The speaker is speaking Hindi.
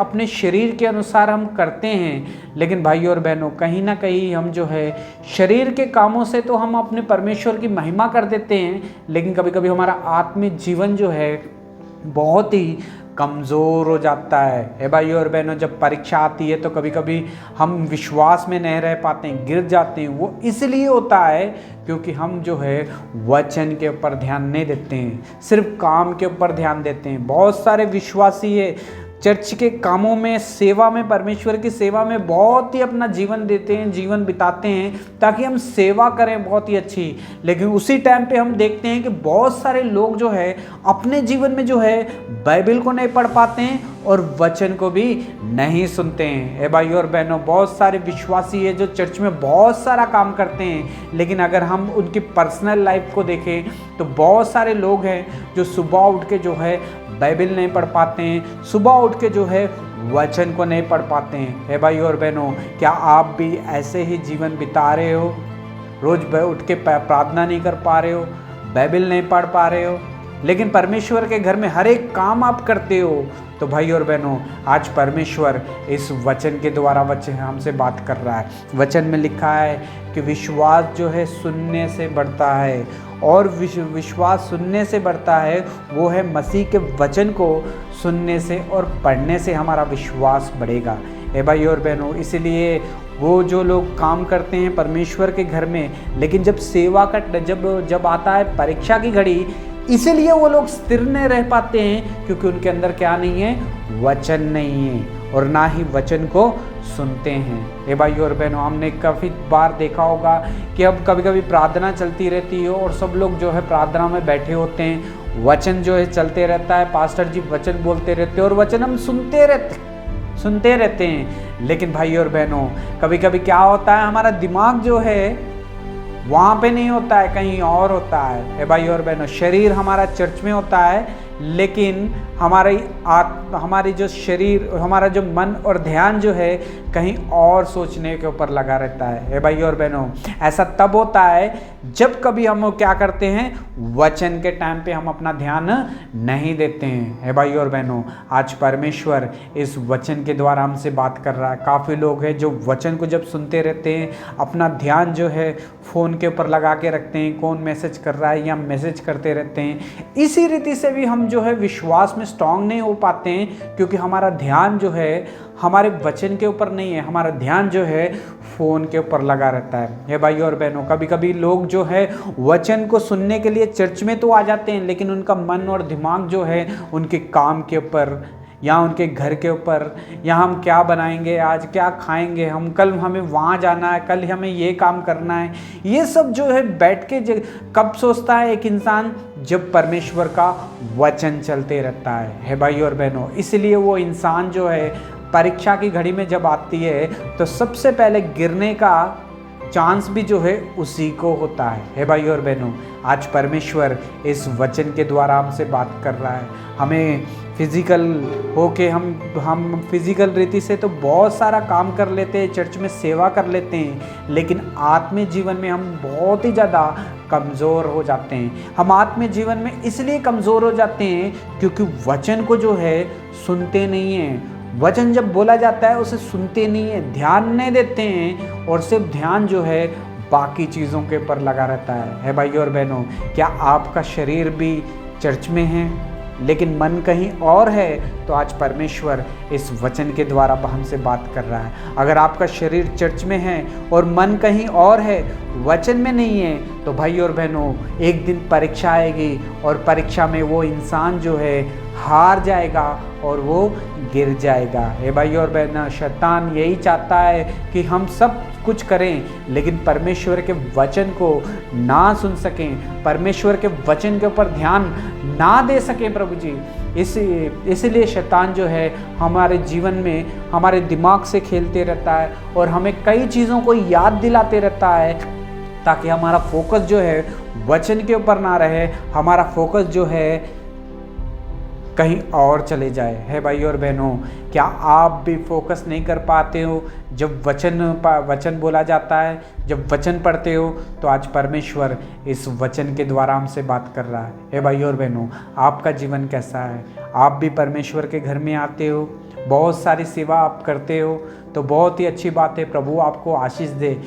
अपने शरीर के अनुसार हम करते हैं, लेकिन भाइयों और बहनों कहीं ना कहीं हम जो है शरीर के कामों से तो हम अपने परमेश्वर की महिमा कर देते हैं, लेकिन कभी कभी हमारा आत्मिक जीवन जो है बहुत ही कमज़ोर हो जाता है। भाइयों और बहनों, जब परीक्षा आती है तो कभी कभी हम विश्वास में नहीं रह पाते हैं, गिर जाते हैं। वो इसलिए होता है क्योंकि हम जो है वचन के ऊपर ध्यान नहीं देते हैं, सिर्फ काम के ऊपर ध्यान देते हैं। बहुत सारे विश्वासी है चर्च के कामों में, सेवा में, परमेश्वर की सेवा में बहुत ही अपना जीवन देते हैं, जीवन बिताते हैं ताकि हम सेवा करें बहुत ही अच्छी। लेकिन उसी टाइम पे हम देखते हैं कि बहुत सारे लोग जो है अपने जीवन में जो है बाइबल को नहीं पढ़ पाते हैं और वचन को भी नहीं सुनते हैं। भाइयों और बहनों, बहुत सारे विश्वासी है जो चर्च में बहुत सारा काम करते हैं, लेकिन अगर हम उनकी पर्सनल लाइफ को देखें तो बहुत सारे लोग हैं जो सुबह उठ के जो है बाइबल नहीं पढ़ पाते हैं, सुबह उठ के जो है वचन को नहीं पढ़ पाते हैं। भाइयों और बहनों, क्या आप भी ऐसे ही जीवन बिता रहे हो? रोज उठ के प्रार्थना नहीं कर पा रहे हो, बाइबल नहीं पढ़ पा रहे हो, लेकिन परमेश्वर के घर में हर एक काम आप करते हो? तो भाइयों और बहनों, आज परमेश्वर इस वचन के द्वारा वचन हमसे बात कर रहा है। वचन में लिखा है कि विश्वास जो है सुनने से बढ़ता है, और विश्वास सुनने से बढ़ता है, वो है मसीह के वचन को सुनने से और पढ़ने से हमारा विश्वास बढ़ेगा। भाइयों और बहनों, इसलिए वो जो लोग काम करते हैं परमेश्वर के घर में, लेकिन जब सेवा का जब आता है परीक्षा की घड़ी, इसीलिए वो लोग स्थिर नहीं रह पाते हैं क्योंकि उनके अंदर क्या नहीं है? वचन नहीं है, और ना ही वचन को सुनते हैं। भाइयों और बहनों, हमने काफ़ी बार देखा होगा कि अब कभी कभी प्रार्थना चलती रहती है और सब लोग जो है प्रार्थना में बैठे होते हैं, वचन जो है चलते रहता है, पास्टर जी वचन बोलते रहते हैं और वचन हम सुनते रहते हैं। लेकिन भाइयों और बहनों, कभी कभी क्या होता है, हमारा दिमाग जो है वहाँ पे नहीं होता है, कहीं और होता है। भाइयों और बहनों, शरीर हमारा चर्च में होता है, लेकिन हमारी जो शरीर, हमारा जो मन और ध्यान जो है कहीं और सोचने के ऊपर लगा रहता है। भाइयों और बहनों, ऐसा तब होता है जब कभी हम क्या करते हैं, वचन के टाइम पे हम अपना ध्यान नहीं देते हैं। भाइयों और बहनों, आज परमेश्वर इस वचन के द्वारा हमसे बात कर रहा है। काफ़ी लोग हैं जो वचन को जब सुनते रहते हैं, अपना ध्यान जो है फ़ोन के ऊपर लगा के रखते हैं, कौन मैसेज कर रहा है या मैसेज करते रहते हैं। इसी रीति से भी हम जो है विश्वास में स्ट्रांग नहीं हो पाते हैं, क्योंकि हमारा ध्यान जो है हमारे वचन के ऊपर नहीं है, हमारा ध्यान जो है फ़ोन के ऊपर लगा रहता है। भाइयों और बहनों, कभी कभी लोग जो है वचन को सुनने के लिए चर्च में तो आ जाते हैं, लेकिन उनका मन और दिमाग जो है उनके काम के ऊपर या उनके घर के ऊपर, या हम क्या बनाएंगे, आज क्या खाएंगे, हम कल हमें वहाँ जाना है, कल हमें ये काम करना है, ये सब जो है बैठ के कब सोचता है एक इंसान? जब परमेश्वर का वचन चलते रहता है। भाइयों और बहनों, इसलिए वो इंसान जो है परीक्षा की घड़ी में जब आती है तो सबसे पहले गिरने का चांस भी जो है उसी को होता है। भाइयों और बहनों, आज परमेश्वर इस वचन के द्वारा हमसे बात कर रहा है। हमें फिजिकल होके हम फिजिकल रीति से तो बहुत सारा काम कर लेते हैं, चर्च में सेवा कर लेते हैं, लेकिन आत्मिक जीवन में हम बहुत ही ज़्यादा कमज़ोर हो जाते हैं। हम आत्मिक जीवन में इसलिए कमज़ोर हो जाते हैं क्योंकि वचन को जो है सुनते नहीं हैं। वचन जब बोला जाता है उसे सुनते नहीं है, ध्यान नहीं देते हैं, और सिर्फ ध्यान जो है बाकी चीज़ों के ऊपर लगा रहता है। भाइयों और बहनों, क्या आपका शरीर भी चर्च में है लेकिन मन कहीं और है? तो आज परमेश्वर इस वचन के द्वारा हमसे बात कर रहा है। अगर आपका शरीर चर्च में है और मन कहीं और है, वचन में नहीं है, तो भाइयों और बहनों, एक दिन परीक्षा आएगी और परीक्षा में वो इंसान जो है हार जाएगा और वो गिर जाएगा। भाइयों और बहनों, शैतान यही चाहता है कि हम सब कुछ करें लेकिन परमेश्वर के वचन को ना सुन सकें, परमेश्वर के वचन के ऊपर ध्यान ना दे सकें प्रभु जी। इसलिए शैतान जो है हमारे जीवन में हमारे दिमाग से खेलते रहता है और हमें कई चीज़ों को याद दिलाते रहता है ताकि हमारा फोकस जो है वचन के ऊपर ना रहे, हमारा फोकस जो है कहीं और चले जाए। भाइयों और बहनों, क्या आप भी फोकस नहीं कर पाते हो जब वचन बोला जाता है, जब वचन पढ़ते हो? तो आज परमेश्वर इस वचन के द्वारा हमसे बात कर रहा है। भाइयों और बहनों, आपका जीवन कैसा है? आप भी परमेश्वर के घर में आते हो, बहुत सारी सेवा आप करते हो, तो बहुत ही अच्छी बात है। प्रभु आपको आशीष दे।